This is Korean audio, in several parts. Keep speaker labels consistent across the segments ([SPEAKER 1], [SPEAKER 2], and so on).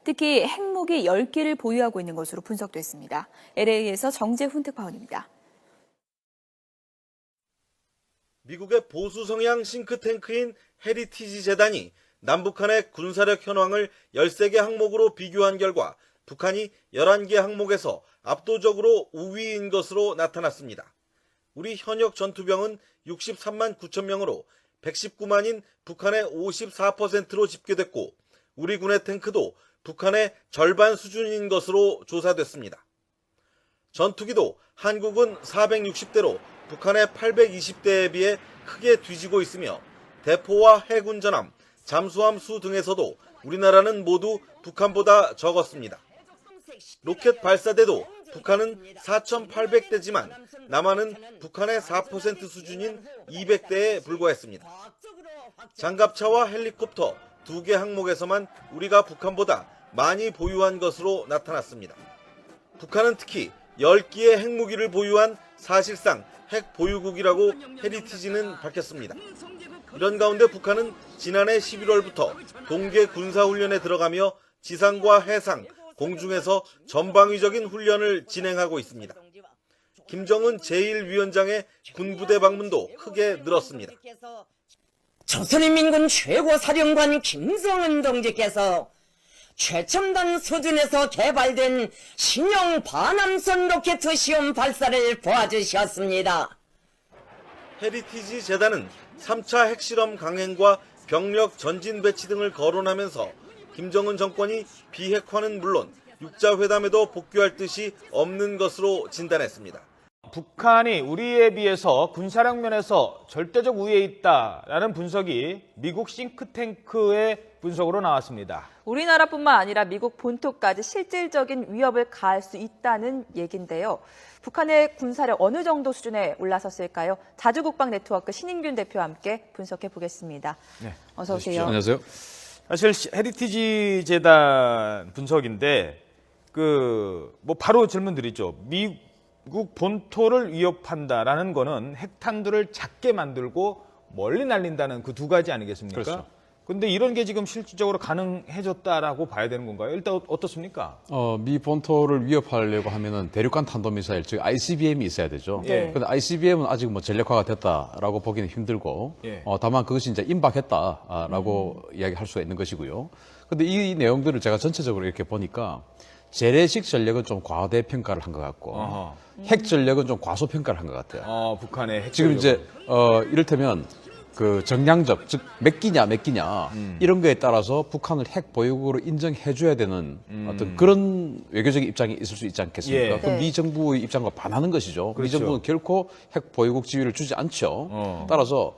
[SPEAKER 1] 특히 핵무기 10기를 보유하고 있는 것으로 분석됐습니다. LA에서 정재훈 특파원입니다.
[SPEAKER 2] 미국의 보수 성향 싱크탱크인 헤리티지 재단이 남북한의 군사력 현황을 13개 항목으로 비교한 결과 북한이 11개 항목에서 압도적으로 우위인 것으로 나타났습니다. 우리 현역 전투병은 63만 9천 명으로 119만인 북한의 54%로 집계됐고 우리 군의 탱크도 북한의 절반 수준인 것으로 조사됐습니다. 전투기도 한국은 460대로 북한의 820대에 비해 크게 뒤지고 있으며 대포와 해군 전함, 잠수함 수 등에서도 우리나라는 모두 북한보다 적었습니다. 로켓 발사대도 북한은 4,800대지만 남한은 북한의 4% 수준인 200대에 불과했습니다. 장갑차와 헬리콥터 2개 항목에서만 우리가 북한보다 많이 보유한 것으로 나타났습니다. 북한은 특히 10기의 핵무기를 보유한 사실상 핵 보유국이라고 헤리티지는 밝혔습니다. 이런 가운데 북한은 지난해 11월부터 동계 군사훈련에 들어가며 지상과 해상, 공중에서 전방위적인 훈련을 진행하고 있습니다. 김정은 제1위원장의 군부대 방문도 크게 늘었습니다.
[SPEAKER 3] 조선인민군 최고사령관 김정은 동지께서 최첨단 수준에서 개발된 신형 반함선 로켓 시험 발사를 보아주셨습니다.
[SPEAKER 2] 헤리티지 재단은 3차 핵실험 강행과 병력 전진 배치 등을 거론하면서 김정은 정권이 비핵화는 물론 육자회담에도 복귀할 뜻이 없는 것으로 진단했습니다.
[SPEAKER 4] 북한이 우리에 비해서 군사력 면에서 절대적 우위에 있다라는 분석이 미국 싱크탱크의 분석으로 나왔습니다.
[SPEAKER 1] 우리나라뿐만 아니라 미국 본토까지 실질적인 위협을 가할 수 있다는 얘긴데요. 북한의 군사력 어느 정도 수준에 올라섰을까요? 자주국방 네트워크 신인균 대표와 함께 분석해 보겠습니다. 네. 어서 오세요.
[SPEAKER 5] 안녕하세요.
[SPEAKER 4] 사실 헤리티지 재단 분석인데 바로 질문 드리죠. 미국 본토를 위협한다라는 거는 핵탄두를 작게 만들고 멀리 날린다는 그 두 가지 아니겠습니까?
[SPEAKER 5] 그렇죠.
[SPEAKER 4] 근데 이런 게 지금 실질적으로 가능해졌다라고 봐야 되는 건가요? 일단 어떻습니까?
[SPEAKER 5] 미 본토를 위협하려고 하면은 대륙간 탄도미사일, 즉 ICBM이 있어야 되죠.
[SPEAKER 4] 예.
[SPEAKER 5] 근데 ICBM은 아직 전력화가 됐다라고 보기는 힘들고,
[SPEAKER 4] 예.
[SPEAKER 5] 다만 그것이 이제 임박했다라고 이야기할 수가 있는 것이고요. 근데 이 내용들을 제가 전체적으로 이렇게 보니까 재래식 전력은 좀 과대평가를 한 것 같고, 핵 전력은 좀 과소평가를 한 것 같아요.
[SPEAKER 4] 북한의 핵
[SPEAKER 5] 지금
[SPEAKER 4] 전력은.
[SPEAKER 5] 이제 이를테면 그 정량적, 즉 몇 기냐 이런 거에 따라서 북한을 핵 보유국으로 인정해줘야 되는 어떤 그런 외교적인 입장이 있을 수 있지 않겠습니까?
[SPEAKER 4] 예.
[SPEAKER 5] 그럼
[SPEAKER 1] 네.
[SPEAKER 5] 미 정부의 입장과 반하는 것이죠.
[SPEAKER 4] 그렇죠.
[SPEAKER 5] 미 정부는 결코 핵 보유국 지위를 주지 않죠. 따라서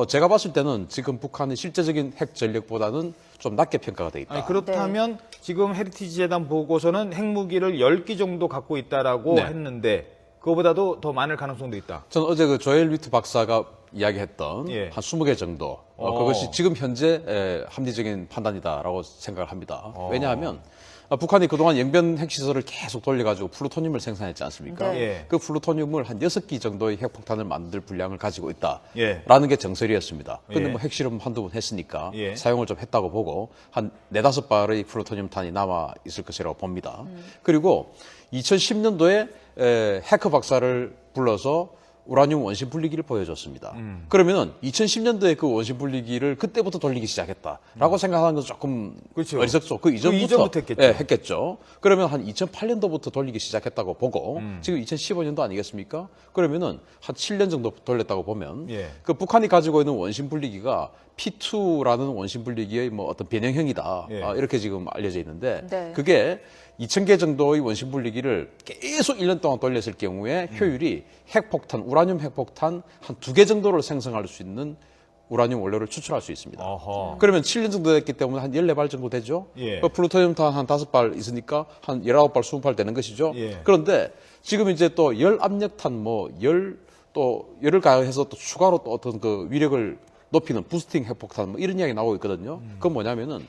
[SPEAKER 5] 제가 봤을 때는 지금 북한의 실제적인 핵 전력보다는 좀 낮게 평가가 돼 있다.
[SPEAKER 4] 아니, 그렇다면 지금 헤리티지 재단 보고서는 핵무기를 10기 정도 갖고 있다라고
[SPEAKER 5] 네.
[SPEAKER 4] 했는데 그거보다도 더 많을 가능성도 있다.
[SPEAKER 5] 저는 어제 그 조엘 위트 박사가 이야기했던
[SPEAKER 4] 예.
[SPEAKER 5] 한 20개 정도 그것이 지금 현재 합리적인 판단이다라고 생각을 합니다. 왜냐하면 북한이 그동안 영변 핵시설을 계속 돌려가지고 플루토늄을 생산했지 않습니까?
[SPEAKER 1] 네.
[SPEAKER 4] 예.
[SPEAKER 5] 그 플루토늄을 한 6기 정도의 핵폭탄을 만들 분량을 가지고 있다라는
[SPEAKER 4] 예.
[SPEAKER 5] 게 정설이었습니다. 근데
[SPEAKER 4] 예.
[SPEAKER 5] 뭐 핵실험 한두 번 했으니까
[SPEAKER 4] 예.
[SPEAKER 5] 사용을 좀 했다고 보고 한 4-5발의 플루토늄 탄이 남아 있을 것이라고 봅니다. 그리고 2010년도에 해커 박사를 불러서 우라늄 원심 분리기를 보여줬습니다. 그러면은 2010년도에 그 원심 분리기를 그때부터 돌리기 시작했다라고 생각하는 건 조금
[SPEAKER 4] 그렇죠.
[SPEAKER 5] 어리석죠. 그 이전부터
[SPEAKER 4] 했겠죠.
[SPEAKER 5] 예, 했겠죠. 그러면 한 2008년도부터 돌리기 시작했다고 보고 지금 2015년도 아니겠습니까? 그러면은 한 7년 정도 돌렸다고 보면
[SPEAKER 4] 예.
[SPEAKER 5] 그 북한이 가지고 있는 원심 분리기가 P2라는 원심 분리기의 뭐 어떤 변형형이다.
[SPEAKER 4] 예.
[SPEAKER 5] 이렇게 지금 알려져 있는데
[SPEAKER 1] 네.
[SPEAKER 5] 그게 2,000개 정도의 원심 분리기를 계속 1년 동안 돌렸을 경우에 효율이 핵폭탄, 우라늄 핵폭탄 한 2개 정도를 생성할 수 있는 우라늄 원료를 추출할 수 있습니다.
[SPEAKER 4] 어허.
[SPEAKER 5] 그러면 7년 정도 됐기 때문에 한 14발 정도 되죠?
[SPEAKER 4] 예.
[SPEAKER 5] 플루토늄탄 한 5발 있으니까 한 19발, 20발 되는 것이죠?
[SPEAKER 4] 예.
[SPEAKER 5] 그런데 지금 이제 또 열 압력탄 열을 가해서 또 추가로 또 어떤 그 위력을 높이는 부스팅 핵폭탄 이런 이야기 나오고 있거든요. 그건 뭐냐면은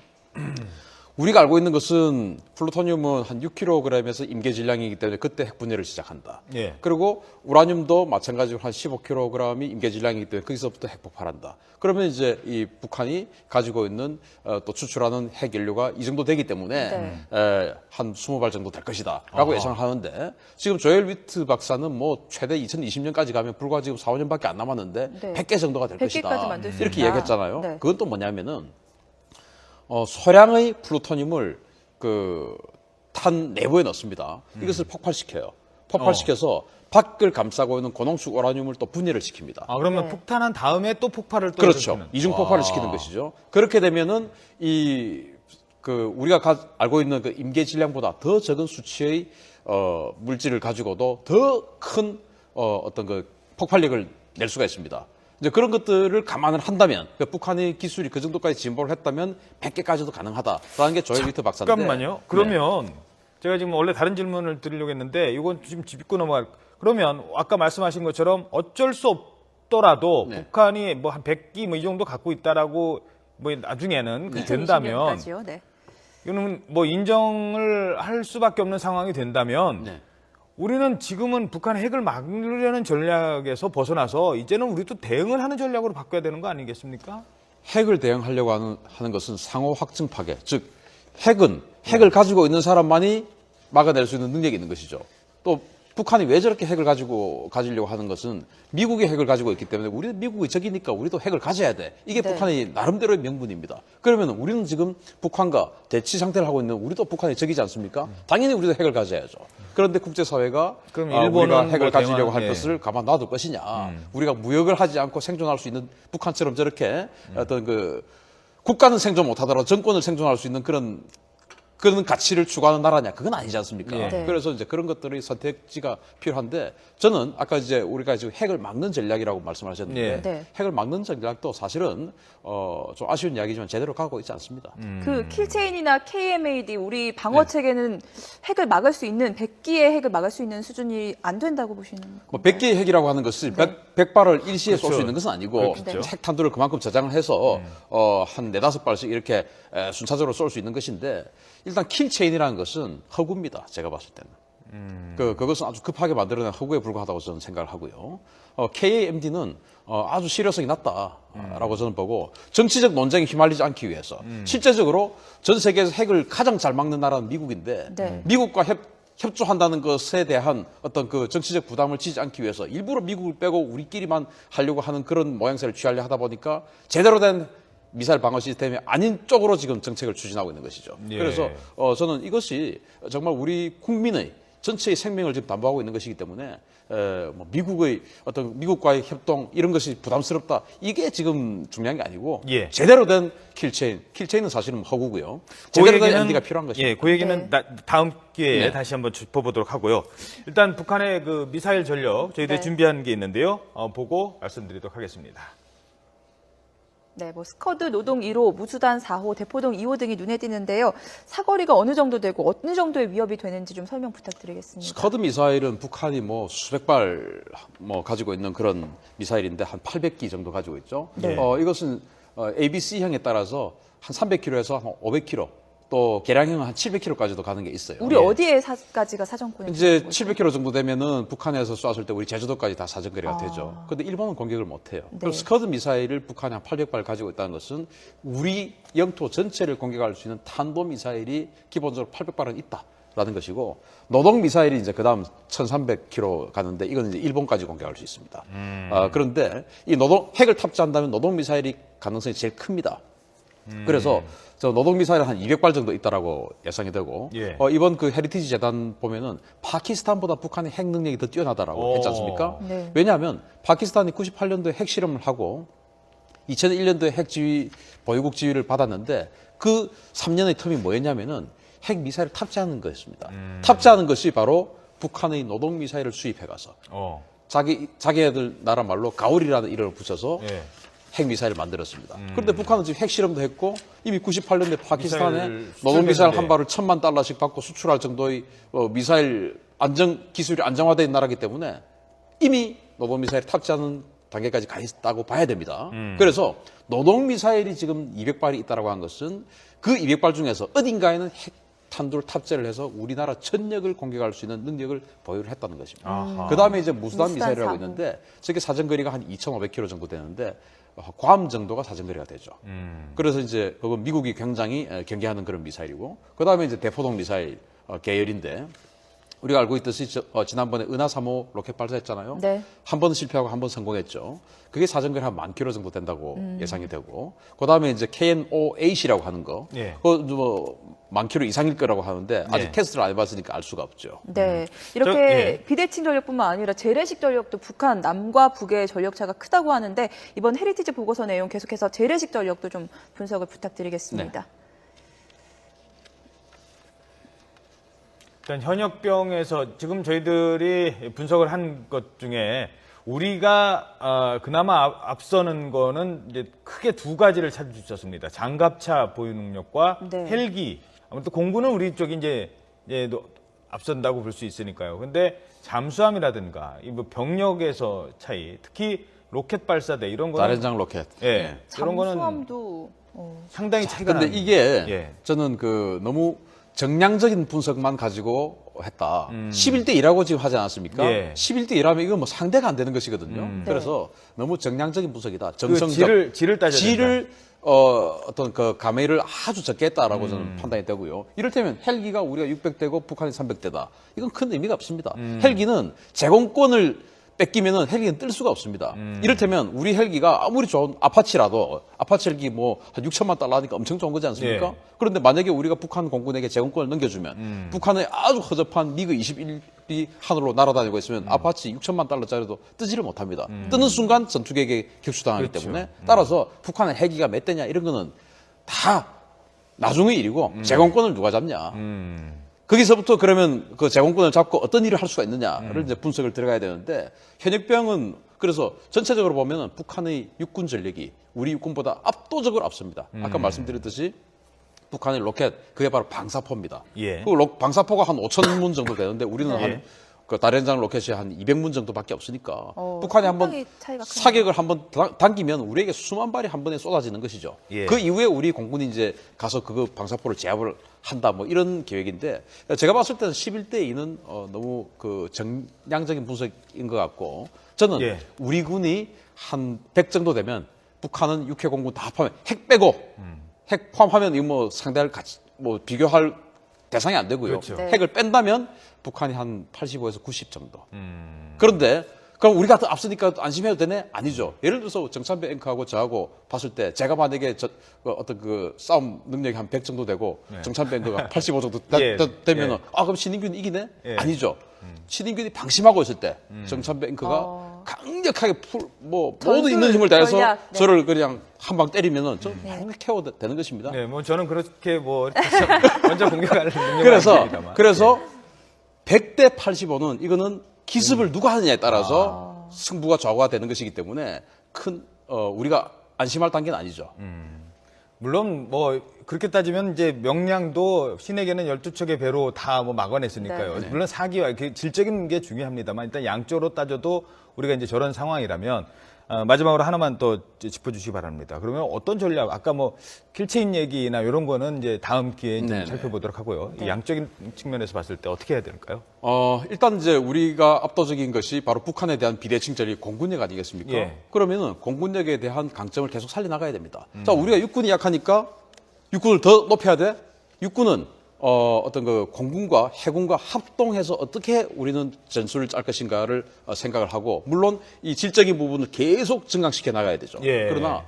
[SPEAKER 5] 우리가 알고 있는 것은 플루토늄은 한 6kg에서 임계 질량이기 때문에 그때 핵 분열을 시작한다.
[SPEAKER 4] 예.
[SPEAKER 5] 그리고 우라늄도 마찬가지로 한 15kg이 임계 질량이기 때문에 거기서부터 핵 폭발한다. 그러면 이제 이 북한이 가지고 있는 또 추출하는 핵 연료가 이 정도 되기 때문에 한 20발 정도 될 것이다라고 예상을 하는데 지금 조엘 위트 박사는 뭐 최대 2020년까지 가면 불과 지금 4, 5년밖에 안 남았는데
[SPEAKER 1] 네.
[SPEAKER 5] 100개 정도가 될
[SPEAKER 1] 100
[SPEAKER 5] 것이다.
[SPEAKER 1] 개까지 만들 수
[SPEAKER 5] 이렇게
[SPEAKER 1] 있다.
[SPEAKER 5] 얘기했잖아요.
[SPEAKER 1] 네.
[SPEAKER 5] 그건 또 뭐냐면은 소량의 플루토늄을 그 탄 내부에 넣습니다. 이것을 폭발시켜요. 폭발시켜서 밖을 감싸고 있는 고농축 우라늄을 또 분해를 시킵니다.
[SPEAKER 4] 아, 그러면
[SPEAKER 1] 네.
[SPEAKER 4] 폭탄한 다음에 또 폭발을 또
[SPEAKER 5] 그렇죠.
[SPEAKER 4] 일으키는.
[SPEAKER 5] 이중 폭발을 시키는 것이죠. 그렇게 되면은 우리가 알고 있는 그 임계 질량보다 더 적은 수치의 물질을 가지고도 더 큰 어떤 그 폭발력을 낼 수가 있습니다. 이제 그런 것들을 감안을 한다면 북한의 기술이 그 정도까지 진보를 했다면 100개까지도 가능하다라는 게 조엘 위트 박사인데.
[SPEAKER 4] 잠깐만요. 그러면 제가 지금 원래 다른 질문을 드리려고 했는데 이건 지금 짚고 넘어갈. 그러면 아까 말씀하신 것처럼 어쩔 수 없더라도
[SPEAKER 5] 네.
[SPEAKER 4] 북한이 뭐 한 100기 뭐 이 정도 갖고 있다라고 뭐 나중에는 그게 된다면
[SPEAKER 1] 2020년까지요. 네.
[SPEAKER 4] 이거는 뭐 인정을 할 수밖에 없는 상황이 된다면
[SPEAKER 5] 네.
[SPEAKER 4] 우리는 지금은 북한의 핵을 막으려는 전략에서 벗어나서 이제는 우리도 대응을 하는 전략으로 바꿔야 되는 거 아니겠습니까?
[SPEAKER 5] 핵을 대응하려고 하는 것은 상호 확증 파괴, 즉 핵을 가지고 있는 사람만이 막아낼 수 있는 능력이 있는 것이죠. 또 북한이 왜 저렇게 핵을 가지려고 하는 것은 미국이 핵을 가지고 있기 때문에 우리는 미국의 적이니까 우리도 핵을 가져야 돼. 이게
[SPEAKER 1] 네.
[SPEAKER 5] 북한의 나름대로의 명분입니다. 그러면 우리는 지금 북한과 대치 상태를 하고 있는 우리도 북한의 적이지 않습니까? 당연히 우리도 핵을 가져야죠. 그런데 국제사회가
[SPEAKER 4] 그럼
[SPEAKER 5] 우리가
[SPEAKER 4] 일본은
[SPEAKER 5] 핵을
[SPEAKER 4] 뭐
[SPEAKER 5] 가지려고
[SPEAKER 4] 대만,
[SPEAKER 5] 할
[SPEAKER 4] 예.
[SPEAKER 5] 것을 가만 놔둘 것이냐. 우리가 무역을 하지 않고 생존할 수 있는 북한처럼 저렇게 어떤 국가는 생존 못하더라도 정권을 생존할 수 있는 그런 가치를 추구하는 나라냐? 그건 아니지 않습니까?
[SPEAKER 4] 예.
[SPEAKER 1] 네.
[SPEAKER 5] 그래서 이제 그런 것들의 선택지가 필요한데 저는 아까 이제 우리가 지금 핵을 막는 전략이라고 말씀하셨는데
[SPEAKER 4] 예.
[SPEAKER 1] 네.
[SPEAKER 5] 핵을 막는 전략도 사실은 좀 아쉬운 이야기지만 제대로 가고 있지 않습니다.
[SPEAKER 1] 그 킬체인이나 KMAD 우리 방어 체계는 핵을 막을 수 있는 100기의 핵을 막을 수 있는 수준이 안 된다고 보시는 건가요?
[SPEAKER 5] 뭐 100개의 핵이라고 하는 것은 100발을 일시에 쏠
[SPEAKER 4] 그렇죠.
[SPEAKER 5] 수 있는 것은 아니고
[SPEAKER 4] 그렇겠죠.
[SPEAKER 5] 핵탄두를 그만큼 저장을 해서 한 4-5발씩 이렇게 순차적으로 쏠 수 있는 것인데 일단 킬체인이라는 것은 허구입니다. 제가 봤을 때는. 그것은 아주 급하게 만들어낸 허구에 불과하다고 저는 생각을 하고요. KAMD는 아주 실효성이 낮다라고 저는 보고 정치적 논쟁에 휘말리지 않기 위해서 실제적으로 전 세계에서 핵을 가장 잘 막는 나라는 미국인데
[SPEAKER 1] 네.
[SPEAKER 5] 미국과 협조한다는 것에 대한 어떤 그 정치적 부담을 지지 않기 위해서 일부러 미국을 빼고 우리끼리만 하려고 하는 그런 모양새를 취하려 하다 보니까 제대로 된 미사일 방어 시스템이 아닌 쪽으로 지금 정책을 추진하고 있는 것이죠.
[SPEAKER 4] 예.
[SPEAKER 5] 그래서 저는 이것이 정말 우리 국민의 전체의 생명을 지금 담보하고 있는 것이기 때문에 뭐 미국과의 협동 이런 것이 부담스럽다. 이게 지금 중요한 게 아니고
[SPEAKER 4] 예.
[SPEAKER 5] 제대로 된 킬체인은 사실은 허구고요. 제대로 된 MD가 필요한 것입니다.
[SPEAKER 4] 예, 그 얘기는
[SPEAKER 1] 네.
[SPEAKER 4] 다음 기회에
[SPEAKER 5] 네.
[SPEAKER 4] 다시 한번 짚어보도록 하고요. 일단 북한의 그 미사일 전력 저희들이
[SPEAKER 1] 네.
[SPEAKER 4] 준비한 게 있는데요. 보고 말씀드리도록 하겠습니다.
[SPEAKER 1] 네, 뭐 스커드 노동 1호, 무수단 4호, 대포동 2호 등이 눈에 띄는데요. 사거리가 어느 정도 되고 어느 정도의 위협이 되는지 좀 설명 부탁드리겠습니다.
[SPEAKER 5] 스커드 미사일은 북한이 뭐 수백 발 가지고 있는 그런 미사일인데 한 800기 정도 가지고 있죠.
[SPEAKER 4] 네.
[SPEAKER 5] 이것은 ABC형에 따라서 한 300km에서 한 500km 또 개량형은 한 700km까지도 가는 게 있어요.
[SPEAKER 1] 우리
[SPEAKER 4] 예.
[SPEAKER 1] 어디에까지가 사정권이
[SPEAKER 5] 이제
[SPEAKER 1] 있는 거죠?
[SPEAKER 5] 700km 정도 되면은 북한에서 쐈을 때 우리 제주도까지 다 사정거리가
[SPEAKER 1] 아.
[SPEAKER 5] 되죠. 그런데 일본은 공격을 못 해요.
[SPEAKER 1] 네.
[SPEAKER 5] 그럼 스커드 미사일을 북한이 한 800발 가지고 있다는 것은 우리 영토 전체를 공격할 수 있는 탄도 미사일이 기본적으로 800발은 있다라는 것이고 노동 미사일이 이제 그다음 1,300km 가는데 이건 이제 일본까지 공격할 수 있습니다. 그런데 이 핵을 탑재한다면 노동 미사일이 가능성이 제일 큽니다. 그래서 저 노동 미사일 한 200발 정도 있다라고 예상이 되고
[SPEAKER 4] 예.
[SPEAKER 5] 이번 그 헤리티지 재단 보면은 파키스탄보다 북한의 핵 능력이 더 뛰어나다라고 했지 않습니까?
[SPEAKER 1] 네.
[SPEAKER 5] 왜냐하면 파키스탄이 98년도에 핵 실험을 하고 2001년도에 핵 지휘 보유국 지위를 받았는데 그 3년의 텀이 뭐였냐면은 핵 미사일을 탑재하는 거였습니다. 탑재하는 것이 바로 북한의 노동 미사일을 수입해 가서 자기애들 나라 말로 가오리라는 이름을 붙여서
[SPEAKER 4] 예.
[SPEAKER 5] 핵 미사일을 만들었습니다. 그런데 북한은 지금 핵 실험도 했고 이미 98년도에 파키스탄에
[SPEAKER 4] 미사일을
[SPEAKER 5] 노동 미사일
[SPEAKER 4] 수출했는데.
[SPEAKER 5] 한 발을 $1,000만 받고 수출할 정도의 미사일 기술이 안정화된 나라이기 때문에 이미 노동 미사일 단계까지 가 있다고 봐야 됩니다. 그래서 노동 미사일이 지금 200발이 있다라고 한 것은 그 200발 중에서 어딘가에는 핵탄두를 탑재를 해서 우리나라 전역을 공격할 수 있는 능력을 보유를 했다는 것입니다. 그 다음에 이제 무수단 미사일이라고
[SPEAKER 1] 사무.
[SPEAKER 5] 있는데 저게 사정거리가 한 2,500km 정도 되는데 괌 정도가 사정거리가 되죠. 그래서 이제 그거 미국이 굉장히 경계하는 그런 미사일이고 그 다음에 이제 대포동 미사일 계열인데 우리가 알고 있듯이 지난번에 은하 3호 로켓 발사했잖아요.
[SPEAKER 1] 네.
[SPEAKER 5] 한 번 실패하고 한 번 성공했죠. 그게 사정거리 한 10,000km 정도 된다고 예상이 되고 그다음에 이제 KN-08이라고 하는 거
[SPEAKER 4] 예.
[SPEAKER 5] 그거 뭐 10,000km 이상일 거라고 하는데 아직
[SPEAKER 4] 예.
[SPEAKER 5] 테스트를 안 해봤으니까 알 수가 없죠.
[SPEAKER 1] 네, 이렇게
[SPEAKER 4] 예.
[SPEAKER 1] 비대칭 전력뿐만 아니라 재래식 전력도 북한 남과 북의 전력 차가 크다고 하는데 이번 헤리티지 보고서 내용 계속해서 재래식 전력도 좀 분석을 부탁드리겠습니다.
[SPEAKER 4] 일단 현역병에서 지금 저희들이 분석을 한 것 중에 우리가 그나마 앞서는 거는 이제 크게 두 가지를 찾을 수 있었습니다. 장갑차 보유 능력과
[SPEAKER 1] 네.
[SPEAKER 4] 헬기. 아무튼 공군은 우리 쪽이 이제 앞선다고 볼 수 있으니까요. 근데 잠수함이라든가 이 뭐 병력에서 차이, 특히 로켓 발사대 이런 거는
[SPEAKER 5] 다련장 로켓.
[SPEAKER 4] 예, 이런 거는
[SPEAKER 1] 잠수함도
[SPEAKER 4] 상당히 차이가
[SPEAKER 5] 근데
[SPEAKER 4] 납니다.
[SPEAKER 5] 이게
[SPEAKER 4] 예.
[SPEAKER 5] 저는 그 너무 정량적인 분석만 가지고 했다. 11대 2라고 지금 하지 않았습니까?
[SPEAKER 4] 예.
[SPEAKER 5] 11대 2라면 이건 뭐 상대가 안 되는 것이거든요. 그래서 너무 정량적인 분석이다. 정성적.
[SPEAKER 4] 그 질을 따져야
[SPEAKER 5] 질을 어떤 그 감회를 아주 적게 했다라고 저는 판단이 되고요. 이를테면 헬기가 우리가 600대고 북한이 300대다. 이건 큰 의미가 없습니다. 헬기는 제공권을 뺏기면은 헬기는 뜰 수가 없습니다. 이를테면 우리 헬기가 아무리 좋은 아파치라도 아파치 헬기 뭐 한 6천만 달러 하니까 엄청 좋은 거지 않습니까?
[SPEAKER 4] 예.
[SPEAKER 5] 그런데 만약에 우리가 북한 공군에게 제공권을 넘겨주면 북한의 아주 허접한 미그 21이 하늘로 날아다니고 있으면 아파치 6천만 달러짜리도 뜨지를 못합니다. 뜨는 순간 전투기에게 격추당하기
[SPEAKER 4] 그렇죠.
[SPEAKER 5] 때문에 따라서 북한의 헬기가 몇 대냐 이런 거는 다 나중의 일이고 제공권을 누가 잡냐. 거기서부터 그러면 그 제공권을 잡고 어떤 일을 할 수가 있느냐를 이제 분석을 들어가야 되는데 현역병은 그래서 전체적으로 보면은 북한의 육군 전력이 우리 육군보다 압도적으로 앞섭니다. 아까 말씀드렸듯이 북한의 로켓 그게 바로 방사포입니다.
[SPEAKER 4] 예.
[SPEAKER 5] 그 방사포가 한 5,000문 정도 되는데 우리는
[SPEAKER 4] 예.
[SPEAKER 5] 한 그 다련장 로켓이 한 200문 정도밖에 없으니까
[SPEAKER 1] 어,
[SPEAKER 5] 북한이 한번
[SPEAKER 1] 상당히 차이가 크네요.
[SPEAKER 5] 사격을 한번 당기면 우리에게 수만 발이 한 번에 쏟아지는 것이죠.
[SPEAKER 4] 예.
[SPEAKER 5] 그 이후에 우리 공군이 이제 가서 그 방사포를 제압을 한다 뭐 이런 계획인데 제가 봤을 때는 11대 2는 너무 그 정량적인 분석인 것 같고 저는
[SPEAKER 4] 예.
[SPEAKER 5] 우리 군이 한 100 정도 되면 북한은 육해 공군 다 포함해 핵 빼고 핵 포함하면 이거 뭐 상대할 같이 뭐 비교할 대상이 안 되고요.
[SPEAKER 4] 그렇죠.
[SPEAKER 1] 네.
[SPEAKER 5] 핵을 뺀다면 북한이 한 85에서 90 정도. 그런데 그럼 우리가 더 앞서니까 안심해도 되네? 아니죠. 예를 들어서 정찬배 앵커하고 저하고 봤을 때 제가 만약에 어떤 그 싸움 능력이 한 100 정도 되고 정찬배 앵커가 85 정도
[SPEAKER 4] 예.
[SPEAKER 5] 되면은
[SPEAKER 4] 예.
[SPEAKER 5] 그럼 신인균이 이기네?
[SPEAKER 4] 예.
[SPEAKER 5] 아니죠. 신인균이 방심하고 있을 때 정찬배 앵커가 강력하게 모든
[SPEAKER 1] 전술,
[SPEAKER 5] 있는 힘을 다해서
[SPEAKER 1] 전략, 네.
[SPEAKER 5] 저를 그냥 한 방 때리면은 저 바로 KO 되는 것입니다.
[SPEAKER 4] 네, 뭐 저는 그렇게 뭐 먼저 공격할 능력은
[SPEAKER 5] 그래서
[SPEAKER 4] 아닙니다만.
[SPEAKER 5] 100대 85는 이거는 기습을 누가 하느냐에 따라서 승부가 좌우가 되는 것이기 때문에 큰 우리가 안심할 단계는 아니죠.
[SPEAKER 4] 물론 뭐 그렇게 따지면 이제 명량도 신에게는 12척의 배로 다 뭐 막아냈으니까요.
[SPEAKER 1] 네.
[SPEAKER 4] 물론 사기와 질적인 게 중요합니다만 일단 양쪽으로 따져도 우리가 이제 저런 상황이라면 마지막으로 하나만 또 짚어주시기 바랍니다. 그러면 어떤 전략, 아까 뭐 킬체인 얘기나 이런 거는 이제 다음 기회에 좀
[SPEAKER 5] 네네.
[SPEAKER 4] 살펴보도록 하고요. 이 양적인 측면에서 봤을 때 어떻게 해야 될까요?
[SPEAKER 5] 일단 이제 우리가 압도적인 것이 바로 북한에 대한 비대칭 전략 공군력 아니겠습니까?
[SPEAKER 4] 예.
[SPEAKER 5] 그러면은 공군력에 대한 강점을 계속 살려나가야 됩니다. 자, 우리가 육군이 약하니까 육군을 더 높여야 돼? 육군은 어떤 그 공군과 해군과 합동해서 어떻게 우리는 전술을 짤 것인가를 생각을 하고 물론 이 질적인 부분을 계속 증강시켜 나가야 되죠.
[SPEAKER 4] 예.
[SPEAKER 5] 그러나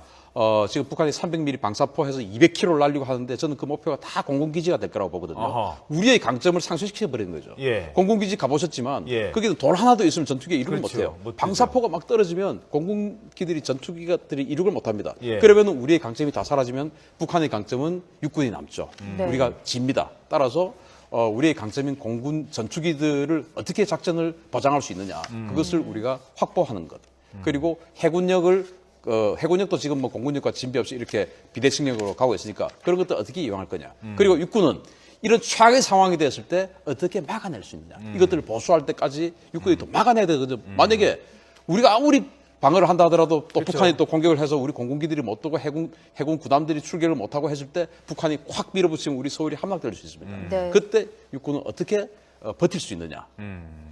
[SPEAKER 5] 지금 북한이 300mm 방사포해서 200km를 날리고 하는데 저는 그 목표가 다 공군기지가 될 거라고 보거든요.
[SPEAKER 4] 아하.
[SPEAKER 5] 우리의 강점을 상쇄시켜 버리는 거죠.
[SPEAKER 4] 예.
[SPEAKER 5] 공군기지 가보셨지만
[SPEAKER 4] 예.
[SPEAKER 5] 거기는 돌 하나도 있으면 전투기가 이륙을
[SPEAKER 4] 그렇죠.
[SPEAKER 5] 못해요.
[SPEAKER 4] 못
[SPEAKER 5] 방사포가 막 떨어지면 공군기들이 전투기들이 이륙을 못합니다.
[SPEAKER 4] 예.
[SPEAKER 5] 그러면 우리의 강점이 다 사라지면 북한의 강점은 육군이 남죠.
[SPEAKER 1] 네.
[SPEAKER 5] 우리가 집니다. 따라서 우리의 강점인 공군 전투기들을 어떻게 작전을 보장할 수 있느냐 그것을 우리가 확보하는 것. 그리고 해군력도 지금 뭐 공군력과 진배 없이 이렇게 비대칭력으로 가고 있으니까 그런 것들 어떻게 이용할 거냐. 그리고 육군은 이런 최악의 상황이 됐을 때 어떻게 막아낼 수 있느냐. 이것들을 보수할 때까지 육군이 또 막아내야 되거든요. 만약에 우리가 아무리 방어를 한다 하더라도 또 북한이 또 공격을 해서 우리 공군기들이 못 오고 해군 구담들이 출격을 못하고 했을 때 북한이 확 밀어붙이면 우리 서울이 함락될 수 있습니다.
[SPEAKER 1] 네.
[SPEAKER 5] 그때 육군은 어떻게 버틸 수 있느냐.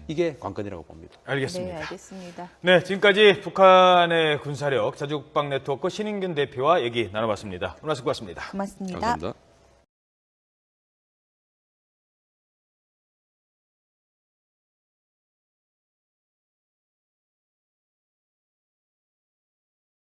[SPEAKER 5] 이게 관건이라고 봅니다.
[SPEAKER 4] 알겠습니다.
[SPEAKER 1] 네, 알겠습니다.
[SPEAKER 4] 네, 지금까지 북한의 군사력 자주국방 네트워크 신인균 대표와 얘기 나눠봤습니다. 오늘 수고하셨습니다.
[SPEAKER 1] 고맙습니다.
[SPEAKER 5] 감사합니다.